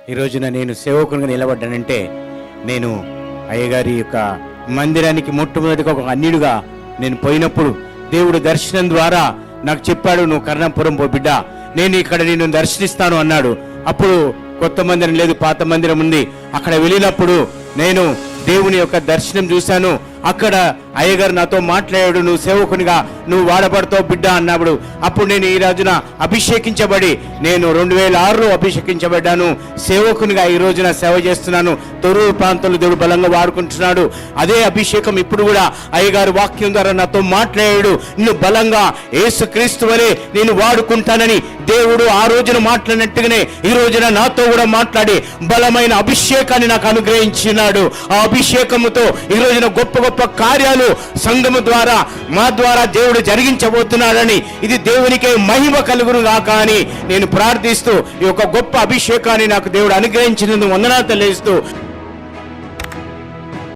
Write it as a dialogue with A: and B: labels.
A: ఈ రోజున నేను సేవకునిగా నిలబడ్డానంటే నేను అయ్యగారి యొక్క మందిరానికి మొట్టమొదటిగా ఒక అన్యుడిగా నేను పోయినప్పుడు దేవుడు దర్శనం ద్వారా నాకు చెప్పాడు, నువ్వు కర్ణాపురం పో బిడ్డ, నేను ఇక్కడ నిన్ను దర్శనిస్తాను అన్నాడు. అప్పుడు కొత్త మందిరం లేదు, పాత మందిరం ఉంది. అక్కడ వెళ్ళినప్పుడు నేను దేవుని యొక్క దర్శనం చూశాను. అక్కడ అయ్యగారు నాతో మాట్లాడాడు, నువ్వు సేవకునిగా నువ్వు వాడబడతావు బిడ్డ అన్నప్పుడు అప్పుడు నేను ఈ రోజున అభిషేకించబడి నేను 2006లో అభిషేకించబడ్డాను. సేవకునిగా ఈ రోజున సేవ చేస్తున్నాను. తొర్రూరు ప్రాంతంలో దేవుడు బలంగా వాడుకుంటున్నాడు. అదే అభిషేకం ఇప్పుడు కూడా అయ్యగారు వాక్యం ద్వారా నాతో మాట్లాడాడు, నిన్ను బలంగా యేసుక్రీస్తు వలె నేను వాడుకుంటానని దేవుడు ఆ రోజున మాట్లాడినట్టుగానే ఈ రోజున నాతో కూడా మాట్లాడి బలమైన అభిషేకాన్ని నాకు అనుగ్రహించినాడు. ఆ అభిషేకముతో ఈ రోజున గొప్ప గొప్ప కార్యాలు సంఘము ద్వారా మా ద్వారా దేవుడు జరిగించబోతున్నాడని, ఇది దేవునికే మహిమ కలుగును గాక అని నేను ప్రార్థిస్తూ ఈ యొక్క గొప్ప అభిషేకాన్ని నాకు దేవుడు అనుగ్రహించినందుకు వందనాలు తెలియజేస్తూ